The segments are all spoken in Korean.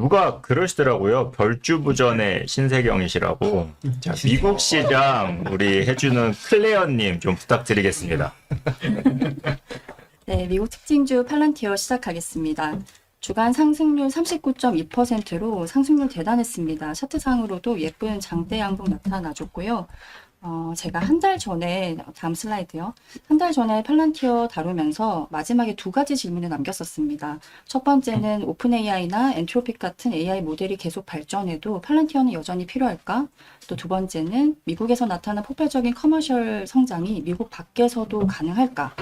누가 그러시더라고요. 별주부전의 신세경이시라고. 자, 미국 시장 우리 해주는 클레어님 좀 부탁드리겠습니다. 네, 미국 특징주 팔란티어 시작하겠습니다. 주간 상승률 39.2%로 상승률 대단했습니다. 차트상으로도 예쁜 장대 양봉 나타나줬고요. 제가 한 달 전에, 다음 슬라이드요. 한 달 전에 팔란티어 다루면서 마지막에 두 가지 질문을 남겼었습니다. 첫 번째는 오픈 AI나 엔트로픽 같은 AI 모델이 계속 발전해도 팔란티어는 여전히 필요할까? 또 두 번째는 미국에서 나타난 폭발적인 커머셜 성장이 미국 밖에서도 가능할까?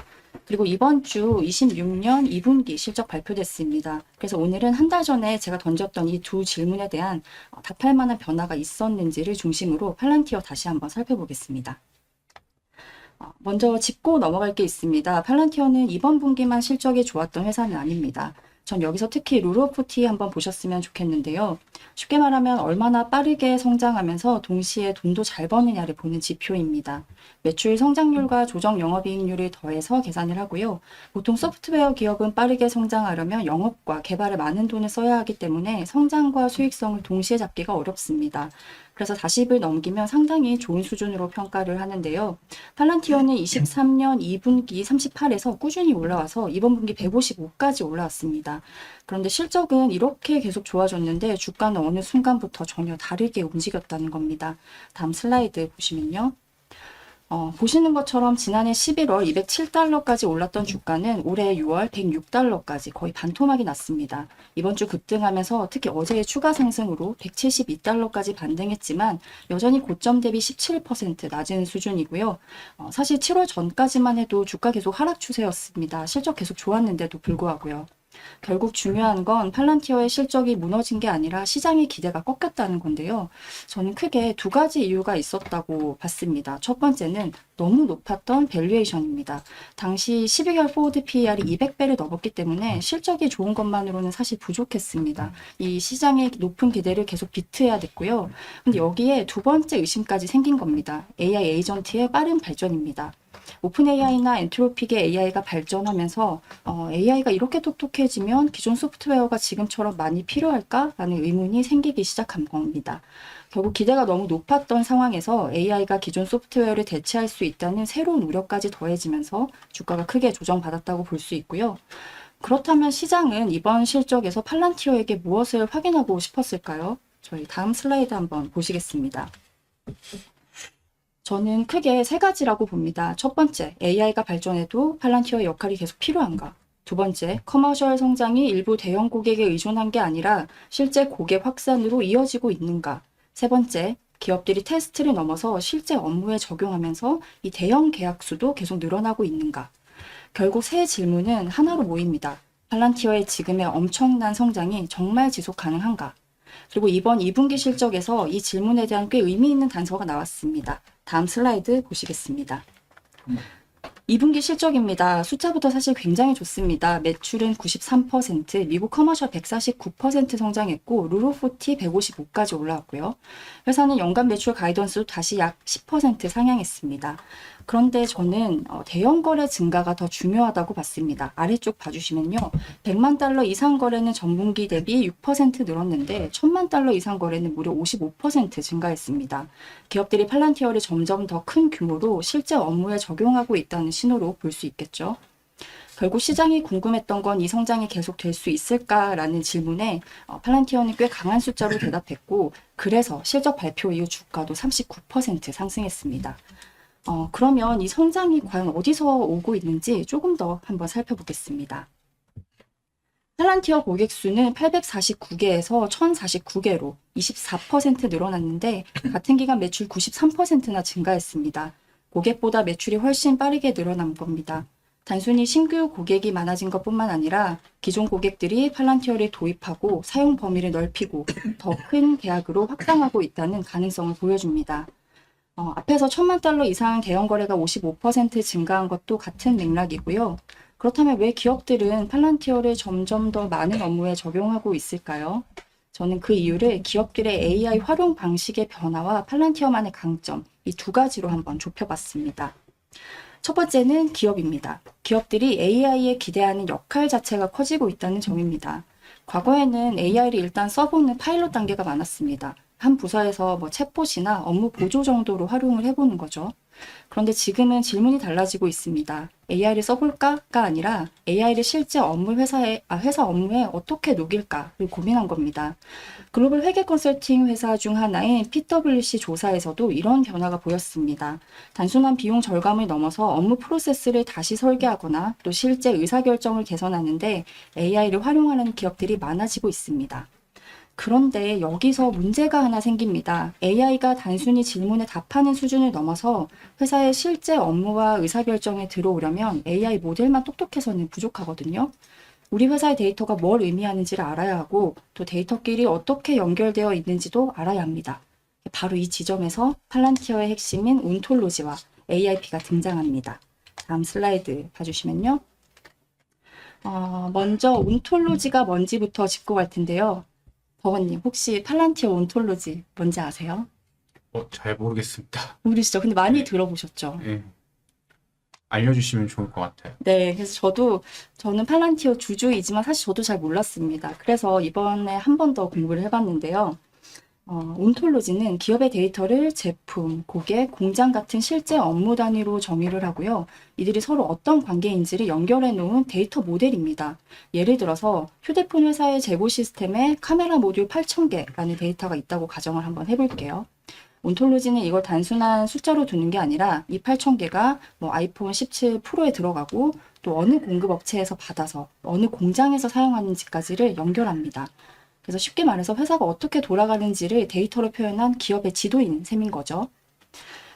그리고 이번 주 26년 2분기 실적 발표됐습니다. 그래서 오늘은 한 달 전에 제가 던졌던 이 두 질문에 대한 답할 만한 변화가 있었는지를 중심으로 팔란티어 다시 한번 살펴보겠습니다. 먼저 짚고 넘어갈 게 있습니다. 팔란티어는 이번 분기만 실적이 좋았던 회사는 아닙니다. 전 여기서 특히 룰 오브 40 한번 보셨으면 좋겠는데요. 쉽게 말하면 얼마나 빠르게 성장하면서 동시에 돈도 잘 버느냐를 보는 지표입니다. 매출 성장률과 조정 영업이익률을 더해서 계산을 하고요. 보통 소프트웨어 기업은 빠르게 성장하려면 영업과 개발에 많은 돈을 써야 하기 때문에 성장과 수익성을 동시에 잡기가 어렵습니다. 그래서 40을 넘기면 상당히 좋은 수준으로 평가를 하는데요. 팔란티어는 23년 2분기 38에서 꾸준히 올라와서 이번 분기 155까지 올라왔습니다. 그런데 실적은 이렇게 계속 좋아졌는데 주가는 어느 순간부터 전혀 다르게 움직였다는 겁니다. 다음 슬라이드 보시면요. 보시는 것처럼 지난해 11월 207달러까지 올랐던 주가는 올해 6월 106달러까지 거의 반토막이 났습니다. 이번 주 급등하면서 특히 어제의 추가 상승으로 172달러까지 반등했지만 여전히 고점 대비 17% 낮은 수준이고요. 사실 7월 전까지만 해도 주가 계속 하락 추세였습니다. 실적 계속 좋았는데도 불구하고요. 결국 중요한 건 팔란티어의 실적이 무너진 게 아니라 시장의 기대가 꺾였다는 건데요. 저는 크게 두 가지 이유가 있었다고 봤습니다. 첫 번째는 너무 높았던 밸류에이션입니다. 당시 12개월 포워드 PER이 200배를 넘었기 때문에 실적이 좋은 것만으로는 사실 부족했습니다. 이 시장의 높은 기대를 계속 비트해야 됐고요. 근데 여기에 두 번째 의심까지 생긴 겁니다. AI 에이전트의 빠른 발전입니다. 오픈 AI나 엔트로픽의 AI가 발전하면서 AI가 이렇게 똑똑해지면 기존 소프트웨어가 지금처럼 많이 필요할까라는 의문이 생기기 시작한 겁니다. 결국 기대가 너무 높았던 상황에서 AI가 기존 소프트웨어를 대체할 수 있다는 새로운 우려까지 더해지면서 주가가 크게 조정받았다고 볼 수 있고요. 그렇다면 시장은 이번 실적에서 팔란티어에게 무엇을 확인하고 싶었을까요? 저희 다음 슬라이드 한번 보시겠습니다. 저는 크게 세 가지라고 봅니다. 첫 번째, AI가 발전해도 팔란티어의 역할이 계속 필요한가? 두 번째, 커머셜 성장이 일부 대형 고객에 의존한 게 아니라 실제 고객 확산으로 이어지고 있는가? 세 번째, 기업들이 테스트를 넘어서 실제 업무에 적용하면서 이 대형 계약 수도 계속 늘어나고 있는가? 결국 세 질문은 하나로 모입니다. 팔란티어의 지금의 엄청난 성장이 정말 지속 가능한가? 그리고 이번 2분기 실적에서 이 질문에 대한 꽤 의미 있는 단서가 나왔습니다. 다음 슬라이드 보시겠습니다. 2분기 실적입니다. 숫자부터 사실 굉장히 좋습니다. 매출은 93%, 미국 커머셜 149% 성장했고 룰 오브 40 155까지 올라왔고요. 회사는 연간 매출 가이던스도 다시 약 10% 상향했습니다. 그런데 저는 대형 거래 증가가 더 중요하다고 봤습니다. 아래쪽 봐주시면요. 100만 달러 이상 거래는 전분기 대비 6% 늘었는데 1000만 달러 이상 거래는 무려 55% 증가했습니다. 기업들이 팔란티어를 점점 더 큰 규모로 실제 업무에 적용하고 있다는 신호로 볼 수 있겠죠. 결국 시장이 궁금했던 건 이 성장이 계속될 수 있을까라는 질문에 팔란티어는 꽤 강한 숫자로 대답했고 그래서 실적 발표 이후 주가도 39% 상승했습니다. 그러면 이 성장이 과연 어디서 오고 있는지 조금 더 한번 살펴보겠습니다. 팔란티어 고객 수는 849개에서 1049개로 24% 늘어났는데 같은 기간 매출 93%나 증가했습니다. 고객보다 매출이 훨씬 빠르게 늘어난 겁니다. 단순히 신규 고객이 많아진 것뿐만 아니라 기존 고객들이 팔란티어를 도입하고 사용 범위를 넓히고 더 큰 계약으로 확장하고 있다는 가능성을 보여줍니다. 앞에서 1000만 달러 이상 대형 거래가 55% 증가한 것도 같은 맥락이고요. 그렇다면 왜 기업들은 팔란티어를 점점 더 많은 업무에 적용하고 있을까요? 저는 그 이유를 기업들의 AI 활용 방식의 변화와 팔란티어만의 강점, 이 두 가지로 한번 좁혀봤습니다. 첫 번째는 기업입니다. 기업들이 AI에 기대하는 역할 자체가 커지고 있다는 점입니다. 과거에는 AI를 일단 써보는 파일럿 단계가 많았습니다. 한 부서에서 뭐 챗봇이나 업무 보조 정도로 활용을 해보는 거죠. 그런데 지금은 질문이 달라지고 있습니다. AI를 써볼까가 아니라 AI를 실제 회사 업무에 어떻게 녹일까를 고민한 겁니다. 글로벌 회계 컨설팅 회사 중 하나인 PwC 조사에서도 이런 변화가 보였습니다. 단순한 비용 절감을 넘어서 업무 프로세스를 다시 설계하거나 또 실제 의사결정을 개선하는데 AI를 활용하는 기업들이 많아지고 있습니다. 그런데 여기서 문제가 하나 생깁니다. AI가 단순히 질문에 답하는 수준을 넘어서 회사의 실제 업무와 의사결정에 들어오려면 AI 모델만 똑똑해서는 부족하거든요. 우리 회사의 데이터가 뭘 의미하는지를 알아야 하고 또 데이터끼리 어떻게 연결되어 있는지도 알아야 합니다. 바로 이 지점에서 팔란티어의 핵심인 온톨로지와 AIP가 등장합니다. 다음 슬라이드 봐주시면요. 먼저 온톨로지가 뭔지부터 짚고 갈 텐데요. 버거님, 혹시 팔란티어 온톨로지 뭔지 아세요? 잘 모르겠습니다. 모르시죠? 근데 많이 네. 들어보셨죠? 예. 알려주시면 좋을 것 같아요. 네, 그래서 저는 팔란티어 주주이지만 사실 저도 잘 몰랐습니다. 그래서 이번에 한 번 더 공부를 해봤는데요. 온톨로지는 기업의 데이터를 제품, 고객, 공장 같은 실제 업무 단위로 정의를 하고요. 이들이 서로 어떤 관계인지를 연결해 놓은 데이터 모델입니다. 예를 들어서 휴대폰 회사의 재고 시스템에 카메라 모듈 8,000개라는 데이터가 있다고 가정을 한번 해볼게요. 온톨로지는 이걸 단순한 숫자로 두는 게 아니라 이 8,000개가 뭐 아이폰 17 프로에 들어가고 또 어느 공급업체에서 받아서 어느 공장에서 사용하는지까지를 연결합니다. 그래서 쉽게 말해서 회사가 어떻게 돌아가는지를 데이터로 표현한 기업의 지도인 셈인 거죠.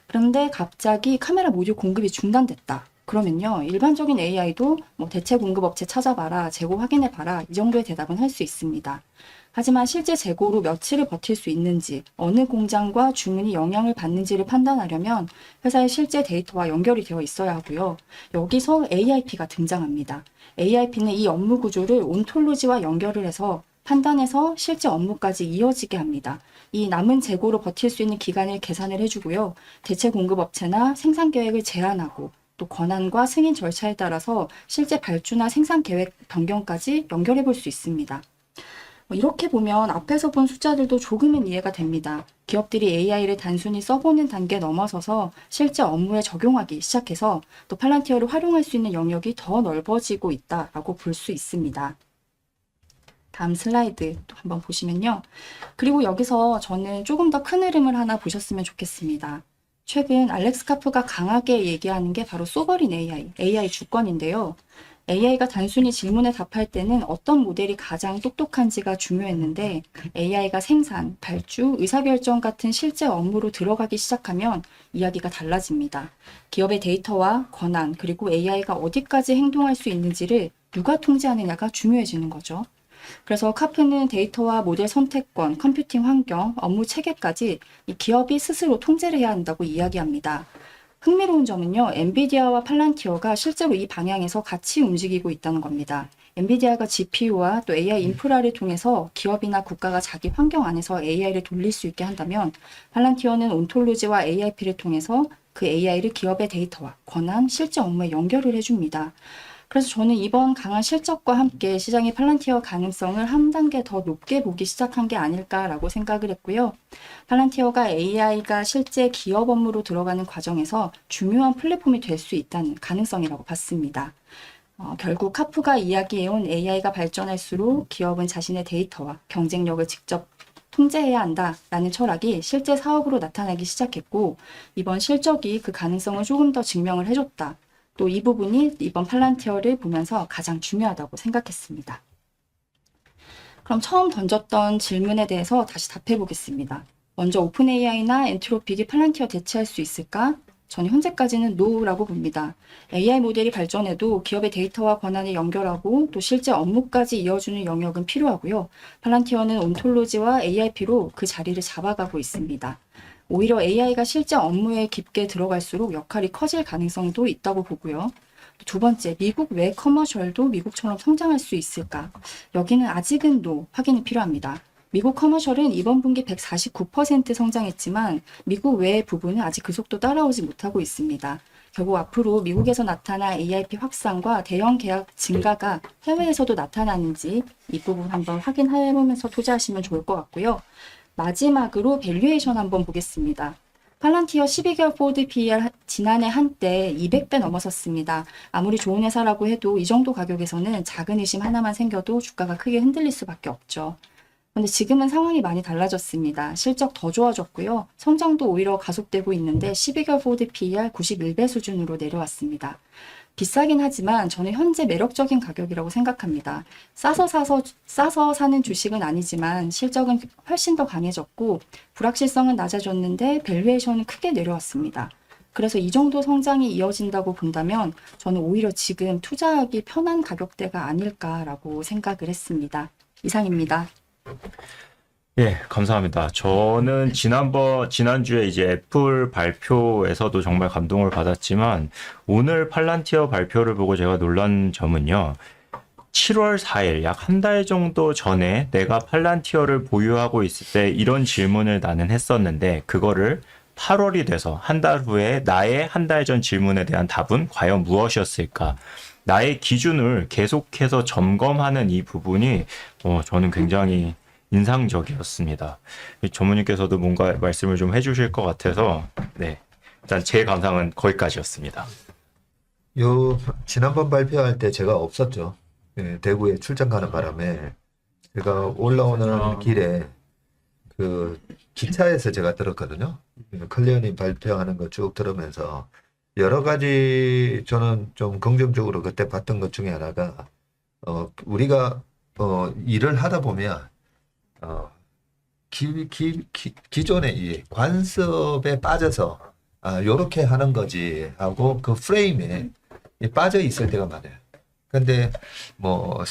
그런데 갑자기 카메라 모듈 공급이 중단됐다. 그러면요, 일반적인 AI도 뭐 대체 공급업체 찾아봐라, 재고 확인해봐라, 이 정도의 대답은 할 수 있습니다. 하지만 실제 재고로 며칠을 버틸 수 있는지, 어느 공장과 주문이 영향을 받는지를 판단하려면 회사의 실제 데이터와 연결이 되어 있어야 하고요. 여기서 AIP가 등장합니다. AIP는 이 업무 구조를 온톨로지와 연결을 해서 판단해서 실제 업무까지 이어지게 합니다. 이 남은 재고로 버틸 수 있는 기간을 계산을 해주고요. 대체 공급업체나 생산 계획을 제한하고 또 권한과 승인 절차에 따라서 실제 발주나 생산 계획 변경까지 연결해 볼 수 있습니다. 이렇게 보면 앞에서 본 숫자들도 조금은 이해가 됩니다. 기업들이 AI를 단순히 써보는 단계에 넘어서서 실제 업무에 적용하기 시작해서 또 팔란티어를 활용할 수 있는 영역이 더 넓어지고 있다라고 볼 수 있습니다. 다음 슬라이드 또 한번 보시면요. 그리고 여기서 저는 조금 더 큰 흐름을 하나 보셨으면 좋겠습니다. 최근 알렉스 카프가 강하게 얘기하는 게 바로 소버린 AI 주권인데요. AI가 단순히 질문에 답할 때는 어떤 모델이 가장 똑똑한지가 중요했는데 AI가 생산, 발주, 의사결정 같은 실제 업무로 들어가기 시작하면 이야기가 달라집니다. 기업의 데이터와 권한, 그리고 AI가 어디까지 행동할 수 있는지를 누가 통제하느냐가 중요해지는 거죠. 그래서 카프는 데이터와 모델 선택권, 컴퓨팅 환경, 업무 체계까지 이 기업이 스스로 통제를 해야 한다고 이야기합니다. 흥미로운 점은요, 엔비디아와 팔란티어가 실제로 이 방향에서 같이 움직이고 있다는 겁니다. 엔비디아가 GPU와 또 AI 인프라를 통해서 기업이나 국가가 자기 환경 안에서 AI를 돌릴 수 있게 한다면 팔란티어는 온톨로지와 AIP를 통해서 그 AI를 기업의 데이터와 권한, 실제 업무에 연결을 해줍니다. 그래서 저는 이번 강한 실적과 함께 시장의 팔란티어 가능성을 한 단계 더 높게 보기 시작한 게 아닐까라고 생각을 했고요. 팔란티어가 AI가 실제 기업 업무로 들어가는 과정에서 중요한 플랫폼이 될 수 있다는 가능성이라고 봤습니다. 결국 카프가 이야기해온 AI가 발전할수록 기업은 자신의 데이터와 경쟁력을 직접 통제해야 한다라는 철학이 실제 사업으로 나타나기 시작했고 이번 실적이 그 가능성을 조금 더 증명을 해줬다. 또 이 부분이 이번 팔란티어를 보면서 가장 중요하다고 생각했습니다. 그럼 처음 던졌던 질문에 대해서 다시 답해 보겠습니다. 먼저 오픈 AI나 엔트로픽이 팔란티어 대체할 수 있을까? 저는 현재까지는 NO라고 봅니다. AI 모델이 발전해도 기업의 데이터와 권한을 연결하고 또 실제 업무까지 이어주는 영역은 필요하고요. 팔란티어는 온톨로지와 AIP로 그 자리를 잡아가고 있습니다. 오히려 AI가 실제 업무에 깊게 들어갈수록 역할이 커질 가능성도 있다고 보고요. 두 번째, 미국 외 커머셜도 미국처럼 성장할 수 있을까? 여기는 아직은 확인이 필요합니다. 미국 커머셜은 이번 분기 149% 성장했지만 미국 외의 부분은 아직 그 속도 따라오지 못하고 있습니다. 결국 앞으로 미국에서 나타날 AIP 확산과 대형 계약 증가가 해외에서도 나타나는지 이 부분 한번 확인해보면서 투자하시면 좋을 것 같고요. 마지막으로 밸류에이션 한번 보겠습니다. 팔란티어 12개월 포워드 PER 지난해 한때 200배 넘어섰습니다. 아무리 좋은 회사라고 해도 이 정도 가격에서는 작은 의심 하나만 생겨도 주가가 크게 흔들릴 수밖에 없죠. 근데 지금은 상황이 많이 달라졌습니다. 실적 더 좋아졌고요. 성장도 오히려 가속되고 있는데 12개월 포워드 PER 91배 수준으로 내려왔습니다. 비싸긴 하지만 저는 현재 매력적인 가격이라고 생각합니다. 싸서 사는 주식은 아니지만 실적은 훨씬 더 강해졌고 불확실성은 낮아졌는데 밸류에이션은 크게 내려왔습니다. 그래서 이 정도 성장이 이어진다고 본다면 저는 오히려 지금 투자하기 편한 가격대가 아닐까라고 생각을 했습니다. 이상입니다. 예, 감사합니다. 저는 지난주에 이제 애플 발표에서도 정말 감동을 받았지만, 오늘 팔란티어 발표를 보고 제가 놀란 점은요, 7월 4일, 약 한 달 정도 전에 내가 팔란티어를 보유하고 있을 때 이런 질문을 나는 했었는데, 그거를 8월이 돼서 한 달 후에 나의 한 달 전 질문에 대한 답은 과연 무엇이었을까? 나의 기준을 계속해서 점검하는 이 부분이 저는 굉장히 인상적이었습니다. 전무님께서도 뭔가 말씀을 좀 해주실 것 같아서, 네, 일단 제 감상은 거기까지였습니다. 지난번 발표할 때 제가 없었죠. 예, 대구에 출장 가는 바람에 제가 올라오는 길에 그 기차에서 제가 들었거든요. 클리어님 발표하는 거 쭉 들으면서 여러 가지 저는 좀 긍정적으로 그때 봤던 것 중에 하나가 우리가 일을 하다 보면 기존의 이 관습에 빠져서 요렇게 하는 거지 하고 그 프레임에 빠져 있을 때가 많아요. 근데 뭐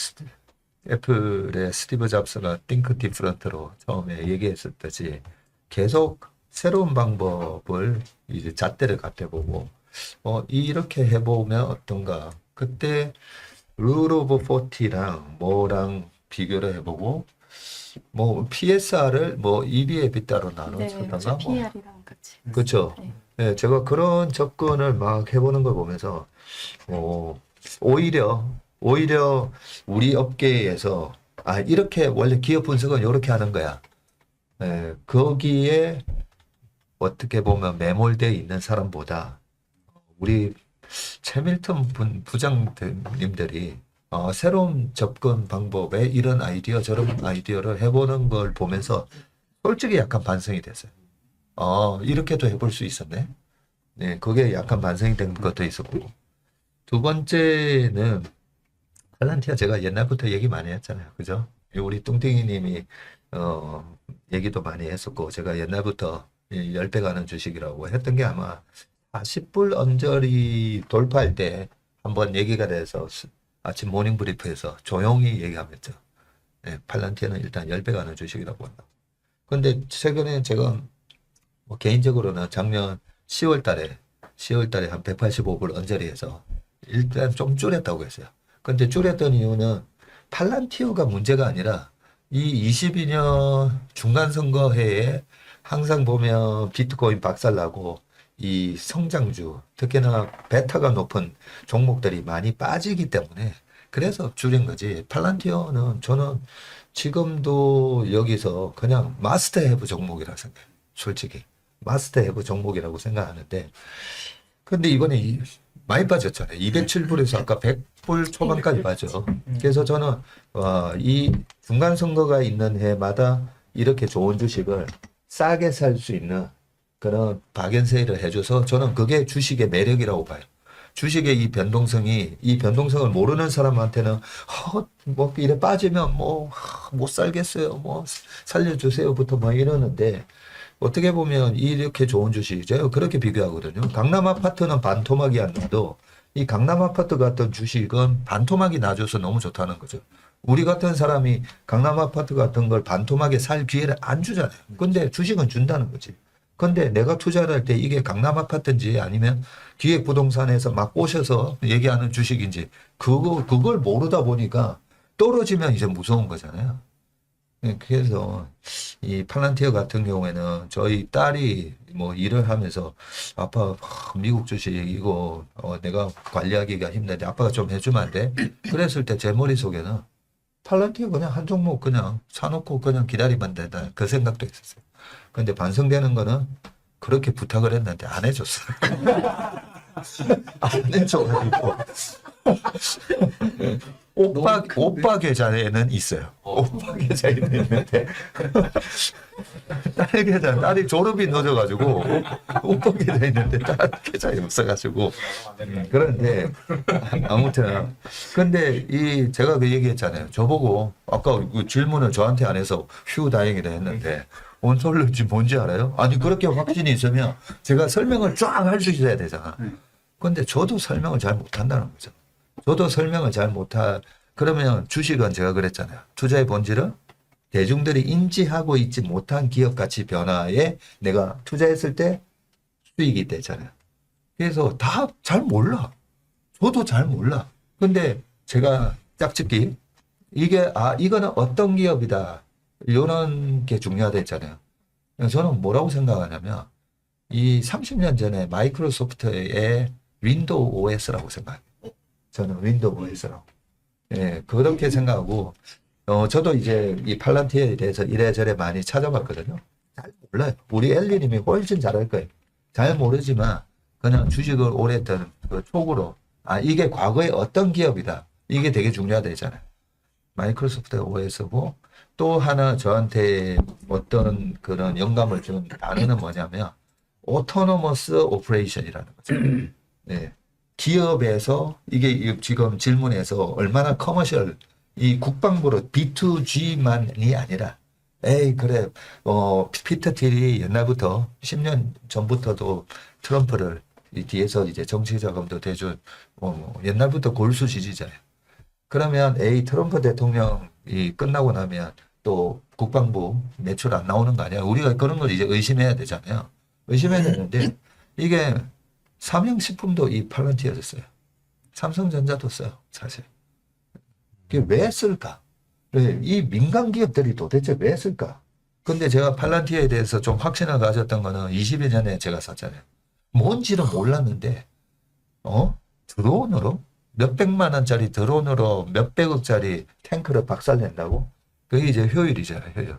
애플의 스티브 잡스가 Think Different로 처음에 얘기했었듯이 계속 새로운 방법을 이제 잣대를 갖대보고 이렇게 해보면 어떤가. 그때 룰 오브 40랑 뭐랑 비교를 해보고 뭐 PSR을 뭐 EB에 빗따로 나눠서다가 PER이랑 같이. 그렇죠. 네. 네, 제가 그런 접근을 막 해보는 걸 보면서 오히려 우리 업계에서 이렇게 원래 기업 분석은 이렇게 하는 거야. 거기에 어떻게 보면 매몰되어 있는 사람보다 우리 채밀턴 부장님들이 새로운 접근 방법에 이런 아이디어 저런 아이디어를 해보는 걸 보면서 솔직히 약간 반성이 됐어요. 이렇게도 해볼 수 있었네. 네, 그게 약간 반성이 된 것도 있었고. 두 번째는 팔란티아 제가 옛날부터 얘기 많이 했잖아요. 그죠? 우리 뚱땡이님이 얘기도 많이 했었고 제가 옛날부터 10배 가는 주식이라고 했던 게 아마 40불 언저리 돌파할 때 한번 얘기가 돼서 아침 모닝 브리프에서 조용히 얘기하면서 팔란티아는 일단 10배 가는 주식이라고 한다. 근데 최근에 제가 뭐 개인적으로는 작년 10월 달에 한 185불 언저리에서 일단 좀 줄였다고 했어요. 근데 줄였던 이유는 팔란티어가 문제가 아니라 이 22년 중간선거해에 항상 보면 비트코인 박살나고 이 성장주, 특히나 베타가 높은 종목들이 많이 빠지기 때문에 그래서 줄인 거지. 팔란티어는 저는 지금도 여기서 그냥 마스터 해브 종목이라고 생각해요. 솔직히. 마스터 해브 종목이라고 생각하는데 근데 이번에 많이 빠졌잖아요. 207불에서 아까 100불 초반까지 빠져. 그래서 저는 이 중간 선거가 있는 해마다 이렇게 좋은 주식을 싸게 살 수 있는 그런 박앤세일을 해줘서 저는 그게 주식의 매력이라고 봐요. 주식의 이 변동성을 모르는 사람한테는 뭐 이래 빠지면 뭐 못 살겠어요. 뭐 살려주세요부터 막 이러는데 어떻게 보면 이렇게 좋은 주식 제가 그렇게 비교하거든요. 강남 아파트는 반토막이 안 나도 이 강남 아파트 같은 주식은 반토막이 나줘서 너무 좋다는 거죠. 우리 같은 사람이 강남 아파트 같은 걸 반토막에 살 기회를 안 주잖아요. 근데 주식은 준다는 거지. 근데 내가 투자를 할 때 이게 강남 아파트인지 아니면 기획부동산에서 막 꼬셔서 얘기하는 주식인지 그걸 모르다 보니까 떨어지면 이제 무서운 거잖아요. 그래서 이 팔란티어 같은 경우에는 저희 딸이 뭐 일을 하면서 아빠 미국 주식 이거 내가 관리하기가 힘든데 아빠가 좀 해주면 안 돼? 그랬을 때 제 머릿속에는 팔란티어 그냥 한 종목 그냥 사놓고 그냥 기다리면 된다. 그 생각도 있었어요. 근데 반성되는 거는 그렇게 부탁을 했는데 안 해줬어요. 안 해줘가지고. 오빠 계좌에는 있어요. 오빠 계좌에는 있는데 딸 계좌 딸이 졸업이 늦어가지고 오빠 계좌에 있는데 딸 계좌에 없어가지고 그런데 아무튼 근데 이 제가 그 얘기했잖아요. 저보고 아까 그 질문을 저한테 안 해서 휴 다행이다 했는데 온솔루지 뭔지 알아요? 아니 그렇게 확신이 있으면 제가 설명을 쫙 할 수 있어야 되잖아. 근데 저도 설명을 잘 못한다는 거죠. 저도 설명을 잘 못하, 그러면 주식은 제가 그랬잖아요. 투자의 본질은 대중들이 인지하고 있지 못한 기업 가치 변화에 내가 투자했을 때 수익이 됐잖아요. 그래서 다 잘 몰라. 저도 잘 몰라. 근데 제가 짝짓기, 이거는 어떤 기업이다. 이런 게 중요하다 했잖아요. 저는 뭐라고 생각하냐면, 이 30년 전에 마이크로소프트의 윈도우 OS라고 생각해요. 저는 윈도우 OS라고. 예, 그렇게 생각하고, 저도 이제 이 팔란티어에 대해서 이래저래 많이 찾아봤거든요. 잘 몰라요. 우리 엘리님이 훨씬 잘할 거예요. 잘 모르지만, 그냥 주식을 오랫동안 그 촉으로, 이게 과거에 어떤 기업이다. 이게 되게 중요하다 했잖아요. 마이크로소프트 OS고, 또 하나 저한테 어떤 그런 영감을 준 단어는 뭐냐면, 오토노머스 오퍼레이션이라는 거죠. 네. 기업에서 이게 지금 질문에서 얼마나 커머셜 이 국방부로 B2G만이 아니라 그래 피터 틸이 옛날부터 10년 전부터도 트럼프를 이 뒤에서 이제 정치 자금도 대준 옛날부터 골수 지지자예요. 그러면 트럼프 대통령이 끝나고 나면 또 국방부 매출 안 나오는 거 아니야? 우리가 그런 걸 이제 의심해야 되잖아요. 의심해야 되는데 이게 삼양식품도 이 팔란티어를 써요. 삼성전자도 써요, 사실. 이게 왜 쓸까? 이 민간 기업들이 도대체 왜 쓸까? 근데 제가 팔란티어에 대해서 좀 확신을 가졌던 거는 20여 년에 제가 샀잖아요. 뭔지는 몰랐는데, 드론으로? 몇백만 원짜리 드론으로 몇백억짜리 탱크를 박살낸다고? 그게 이제 효율이잖아요, 효율.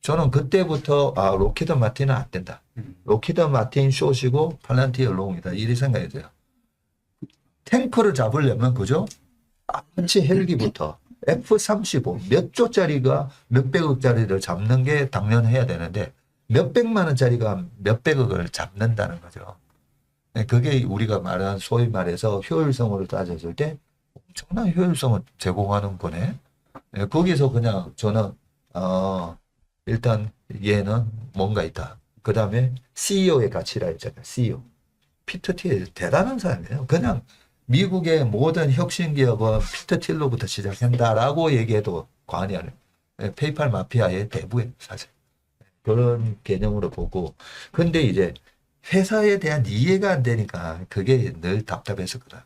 저는 그때부터 로키드 마틴은 안 된다. 로키드 마틴 숏이고 팔란티어 롱이다. 이리 생각이 돼요. 탱크를 잡으려면 그죠? 아파치 헬기부터 F-35 몇 조짜리가 몇백억짜리를 잡는 게 당연해야 되는데 몇백만 원짜리가 몇백억을 잡는다는 거죠. 그게 우리가 말한 소위 말해서 효율성으로 따졌을 때 엄청난 효율성을 제공하는 거네. 거기서 그냥 저는 일단 얘는 뭔가 있다. 그 다음에 CEO의 가치라 했잖아요. CEO. 피터 틸 대단한 사람이에요. 그냥 미국의 모든 혁신 기업은 피터 틸로부터 시작한다라고 얘기해도 과언이 아니에요. 페이팔 마피아의 대부예요, 사실. 그런 개념으로 보고. 근데 이제 회사에 대한 이해가 안 되니까 그게 늘 답답해서 그래.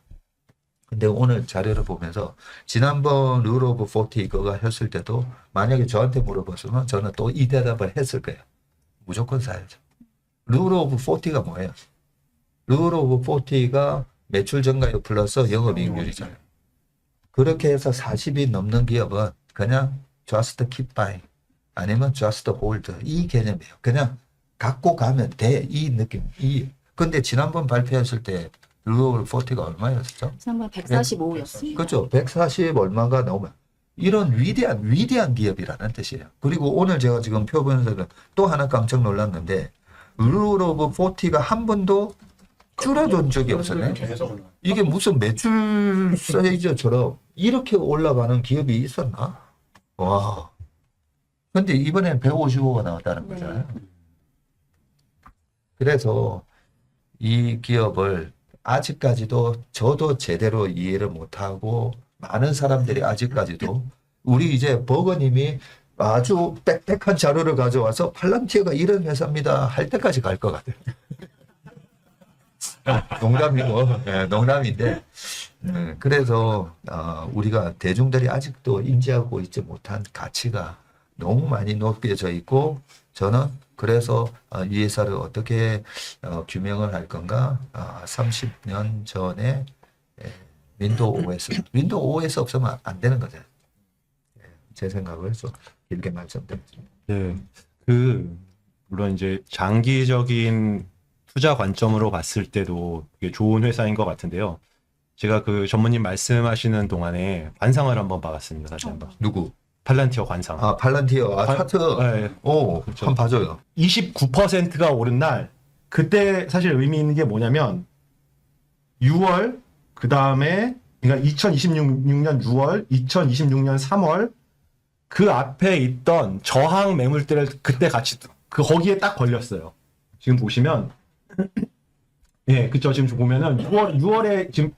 근데 오늘 자료를 보면서 지난번 룰 오브 40 그거 했을 때도 만약에 저한테 물어봤으면 저는 또 이 대답을 했을 거예요. 무조건 사야죠. 룰 오브 40가 뭐예요? 룰 오브 40가 매출 증가율 플러스 영업이익률이잖아요. 그렇게 해서 40이 넘는 기업은 그냥 just keep buying 아니면 just hold 이 개념이에요. 그냥 갖고 가면 돼. 이 느낌. 근데 지난번 발표했을 때 룰 오브 40가 얼마였었죠? 지난번 145였습니다. 그렇죠. 140 얼마가 나오면 이런 위대한 기업이라는 뜻이에요. 그리고 오늘 제가 지금 표 보면서 또 하나 깜짝 놀랐는데 룰 오브 40가 한 번도 줄어든 적이 없었네. 이게 무슨 매출 사이즈처럼 이렇게 올라가는 기업이 있었나? 와. 근데 이번엔 155가 나왔다는 거잖아요. 그래서 이 기업을 아직까지도 저도 제대로 이해를 못하고 많은 사람들이 아직까지도 우리 이제 버거님이 아주 빽빽한 자료를 가져와서 팔란티어가 이런 회사입니다 할 때까지 갈 것 같아요. 농담이고, 네, 농담인데 그래서 우리가 대중들이 아직도 인지하고 있지 못한 가치가 너무 많이 높여져 있고 저는 그래서 이 회사를 어떻게 규명을 할 건가? 30년 전에 윈도우 OS 없으면 안 되는 거죠. 제 생각을 좀 길게 말씀드렸습니다. 네. 물론 이제 장기적인 투자 관점으로 봤을 때도 이게 좋은 회사인 것 같은데요. 제가 그 전무님 말씀하시는 동안에 관상을 한번 봐봤습니다. 다시 한번. 누구? 팔란티어 관상. 팔란티어. 차트. 네. 오, 그렇죠. 한번 봐줘요. 29%가 오른 날, 그때 사실 의미 있는 게 뭐냐면, 6월, 그 다음에, 그러니까 2026년 6월, 2026년 3월, 그 앞에 있던 저항 매물대를 그때 같이, 거기에 딱 걸렸어요. 지금 보시면, 예, 그쵸. 지금 보면은 6월에 지금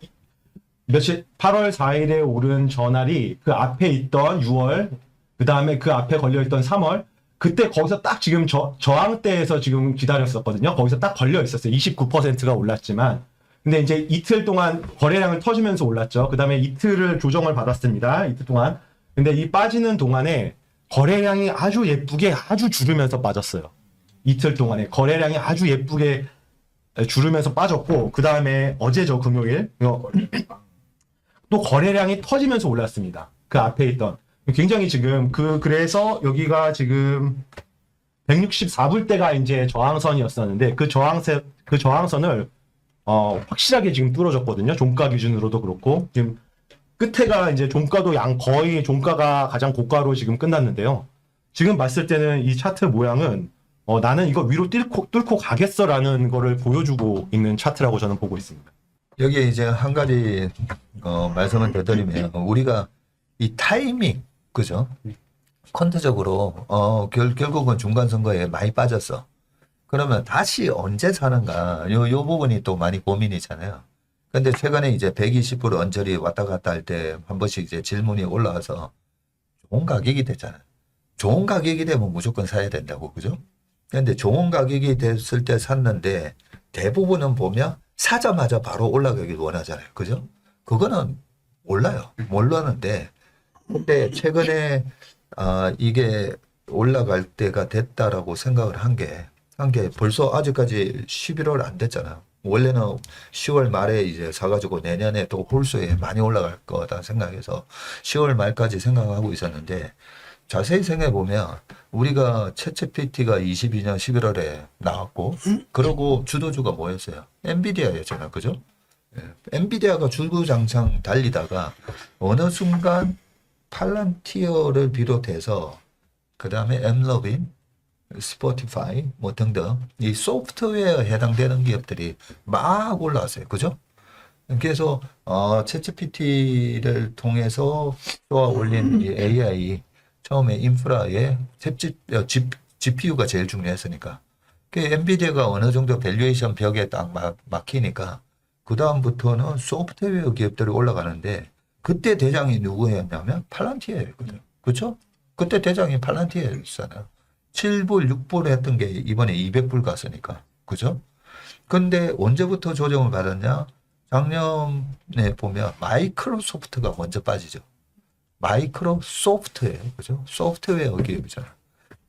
며칠, 8월 4일에 오른 전날이 그 앞에 있던 6월, 그 다음에 그 앞에 걸려있던 3월, 그때 거기서 딱 지금 저항대에서 지금 기다렸었거든요. 거기서 딱 걸려 있었어요. 29%가 올랐지만. 근데 이제 이틀 동안 거래량을 터지면서 올랐죠. 그 다음에 이틀을 조정을 받았습니다. 이틀 동안. 근데 이 빠지는 동안에 거래량이 아주 예쁘게 아주 줄으면서 빠졌어요. 이틀 동안에 거래량이 아주 예쁘게 줄으면서 빠졌고, 그 다음에 어제죠, 금요일. 또 거래량이 터지면서 올랐습니다. 그 앞에 있던. 굉장히 지금, 그래서 여기가 지금 164불대가 이제 저항선이었었는데, 그 저항선을, 확실하게 지금 뚫어졌거든요. 종가 기준으로도 그렇고. 지금 끝에가 이제 종가도 거의 종가가 가장 고가로 지금 끝났는데요. 지금 봤을 때는 이 차트 모양은, 나는 이거 위로 뚫고 가겠어라는 거를 보여주고 있는 차트라고 저는 보고 있습니다. 여기에 이제 한 가지 말씀을 더 드리면 우리가 이 타이밍, 그죠? 콘트적으로 결국은 중간 선거에 많이 빠졌어. 그러면 다시 언제 사는가? 요 부분이 또 많이 고민이잖아요. 근데 최근에 이제 120불 언저리 왔다 갔다 할 때 한 번씩 이제 질문이 올라와서 좋은 가격이 됐잖아요. 좋은 가격이 되면 무조건 사야 된다고, 그죠? 근데 좋은 가격이 됐을 때 샀는데 대부분은 보면 사자마자 바로 올라가길 원하잖아요. 그죠? 그거는 몰랐는데 근데 최근에 이게 올라갈 때가 됐다라고 생각을 한 게 벌써 아직까지 11월 안 됐잖아요. 원래는 10월 말에 이제 사가지고 내년에 또 홀수에 많이 올라갈 거다 생각해서 10월 말까지 생각하고 있었는데 자세히 생각해 보면 우리가 챗GPT가 22년 11월에 나왔고 그러고 주도주가 뭐였어요? 엔비디아였잖아요. 그죠? 엔비디아가 주구장창 달리다가 어느 순간 팔란티어를 비롯해서 그 다음에 엠러빈, 스포티파이 뭐 등등 이 소프트웨어에 해당되는 기업들이 막 올라왔어요. 그죠? 그래서 챗GPT를 통해서 쏘아 올린 이 AI 처음에 인프라에 GPU가 제일 중요했으니까 그 엔비디아가 어느 정도 밸류에이션 벽에 딱 막히니까 그 다음부터는 소프트웨어 기업들이 올라가는데 그때 대장이 누구였냐면 팔란티어였거든요. 그렇죠? 그때 대장이 팔란티어였잖아요. 7불, 6불 했던 게 이번에 200불 갔으니까. 그죠? 근데 언제부터 조정을 받았냐? 작년에 보면 마이크로소프트가 먼저 빠지죠. 마이크로소프트예요. 그죠? 소프트웨어 기업이잖아요.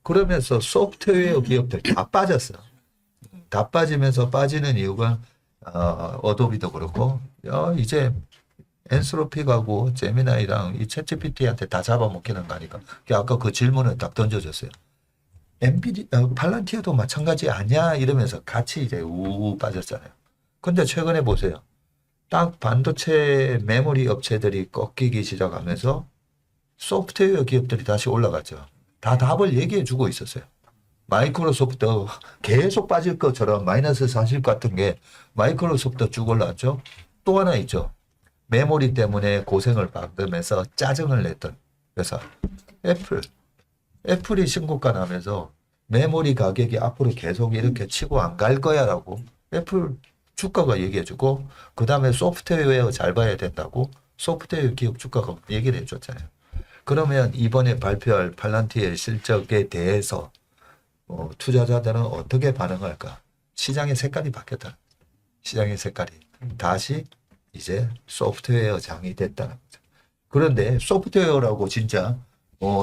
그러면서 소프트웨어 기업들 다 빠졌어. 다 빠지면서 빠지는 이유가 어도비도 그렇고 이제 엔스로픽하고 제미나이랑 이 챗GPT한테 다 잡아먹히는 거 아니까. 아까 그 질문을 딱 던져줬어요. 팔란티어도 마찬가지 아니야? 이러면서 같이 이제 우 빠졌잖아요. 근데 최근에 보세요. 딱 반도체 메모리 업체들이 꺾이기 시작하면서 소프트웨어 기업들이 다시 올라갔죠. 다 답을 얘기해 주고 있었어요. 마이크로소프트 계속 빠질 것처럼 마이너스 40 같은 게 마이크로소프트 쭉 올라왔죠. 또 하나 있죠. 메모리 때문에 고생을 받으면서 짜증을 냈던 회사. 애플이 신고가 나면서 메모리 가격이 앞으로 계속 이렇게 치고 안 갈 거야라고 애플 주가가 얘기해주고 그 다음에 소프트웨어 잘 봐야 된다고 소프트웨어 기업 주가가 얘기를 해줬잖아요. 그러면 이번에 발표할 팔란티의 실적에 대해서 투자자들은 어떻게 반응할까? 시장의 색깔이 바뀌었다. 시장의 색깔이 다시 이제 소프트웨어 장이 됐다는 거죠. 그런데 소프트웨어라고 진짜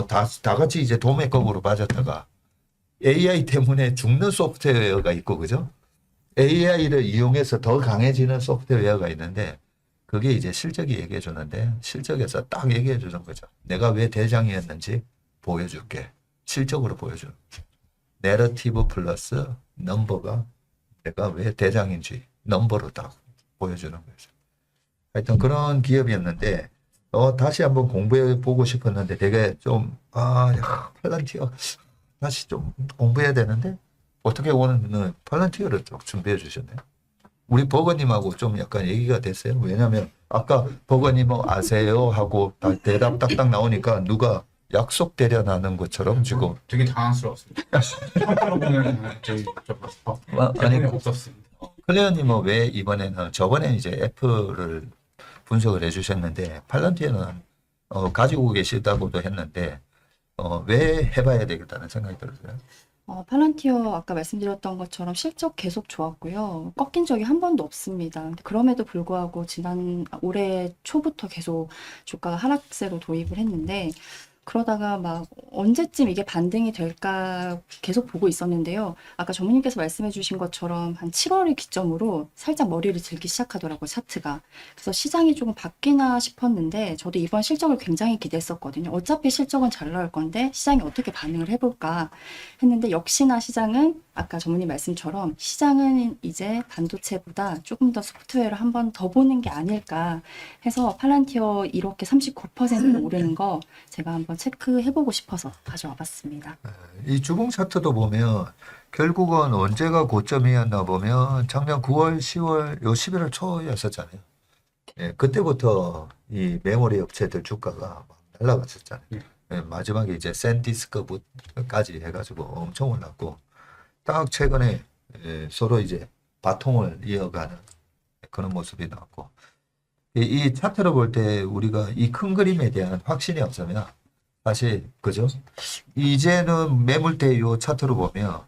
다 같이 이제 도매급으로 빠졌다가 AI 때문에 죽는 소프트웨어가 있고, 그죠? AI를 이용해서 더 강해지는 소프트웨어가 있는데, 그게 이제 실적이 얘기해 주는데, 실적에서 딱 얘기해 주는 거죠. 내가 왜 대장이었는지 보여줄게. 실적으로 보여주는 거죠. 내러티브 플러스 넘버가 내가 왜 대장인지 넘버로 딱 보여주는 거죠. 하여튼 그런 기업이었는데, 다시 한번 공부해 보고 싶었는데, 되게 좀, 팔란티어, 다시 좀 공부해야 되는데, 어떻게 오늘 팔란티어를 좀 준비해 주셨네요. 우리 버거님하고 좀 약간 얘기가 됐어요. 왜냐면, 아까 버거님 아세요? 하고 대답 딱딱 나오니까 누가 약속 대련하는 것처럼 지금. 되게 당황스러웠습니다. 처음으로 보는 저희 아니, 없었습니다. 클레어님은 왜 이번에는, 저번에 이제 애플을 분석을 해주셨는데, 팔란티어는 가지고 계시다고도 했는데, 왜 해봐야 되겠다는 생각이 들었어요. 팔란티어 아까 말씀드렸던 것처럼 실적 계속 좋았고요. 꺾인 적이 한 번도 없습니다. 근데 그럼에도 불구하고 올해 초부터 계속 주가가 하락세로 도입을 했는데, 그러다가 막 언제쯤 이게 반등이 될까 계속 보고 있었는데요. 아까 전무님께서 말씀해 주신 것처럼 한 7월을 기점으로 살짝 머리를 들기 시작하더라고요, 차트가. 그래서 시장이 조금 바뀌나 싶었는데, 저도 이번 실적을 굉장히 기대했었거든요. 어차피 실적은 잘 나올 건데 시장이 어떻게 반응을 해볼까 했는데, 역시나 시장은 아까 전무님 말씀처럼 시장은 이제 반도체보다 조금 더 소프트웨어를 한 번 더 보는 게 아닐까 해서 팔란티어 이렇게 39% 오르는 거 제가 한번 체크해보고 싶어서 가져와 봤습니다. 이 주봉 차트도 보면 결국은 언제가 고점이었나 보면 작년 9월, 10월, 요 11월 초였었잖아요. 예, 그때부터 이 메모리 업체들 주가가 막 날라갔었잖아요. 예, 마지막에 이제 샌디스크까지 해가지고 엄청 올랐고, 딱 최근에 서로 이제 바통을 이어가는 그런 모습이 나왔고, 이 차트로 볼 때 우리가 이 큰 그림에 대한 확신이 없으면 사실, 그죠? 이제는 매물대 요 차트로 보면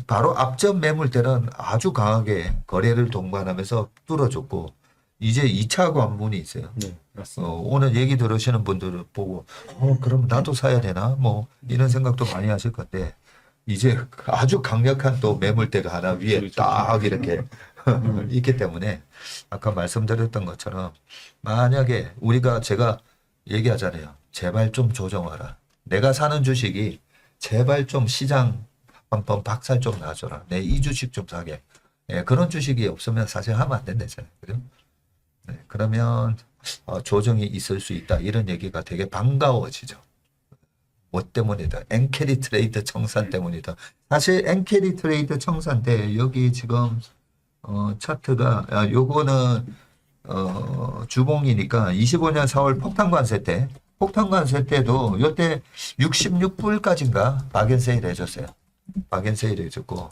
바로 앞전 매물대는 아주 강하게 거래를 동반하면서 뚫어줬고, 이제 2차 관문이 있어요. 네, 맞습니다. 오늘 얘기 들으시는 분들을 보고, 그럼 나도 사야 되나? 뭐, 이런 생각도 많이 하실 건데, 이제 아주 강력한 또 매물대가 하나 위에 딱 이렇게 있기 때문에, 아까 말씀드렸던 것처럼, 만약에 제가 얘기하잖아요. 제발 좀 조정하라. 내가 사는 주식이 제발 좀 시장 한번 박살 좀 놔줘라. 내 이 주식 좀 사게. 예, 그런 주식이 없으면 사실 하면 안 된다잖아요. 그죠? 네, 그러면 조정이 있을 수 있다. 이런 얘기가 되게 반가워지죠. 뭐 때문이다. 엔캐리 트레이드 청산 때문이다. 사실 엔캐리 트레이드 청산 때 여기 지금 차트가 요거는 주봉이니까 25년 4월 폭탄관세 때도 요때 66불까지인가 박앤세일 해줬어요. 박앤세일 해줬고,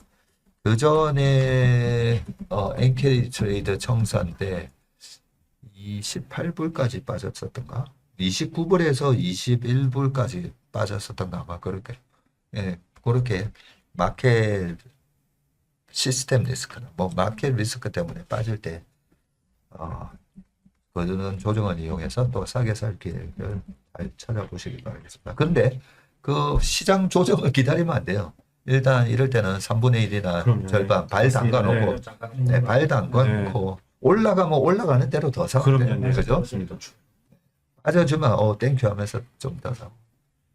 그 전에 엔캐리 트레이드 청산 때 28불까지 빠졌었던가? 29불에서 21불까지 빠졌었던가? 아마 그렇게. 예, 그렇게 마켓 시스템 리스크는, 마켓 리스크 때문에 빠질 때, 그는 조정을 이용해서 또 싸게 살 기회를 잘 찾아보시기 바라겠습니다. 근데 그 시장 조정을 기다리면 안 돼요. 일단 이럴 때는 3분의 1이나 그럼요. 절반 발 담가놓고, 네. 발 담가놓고, 올라가면 올라가는 대로 더 사면 돼요. 그럼요. 네, 그죠? 맞습니다. 빠져주면 땡큐 하면서 좀 더 사고.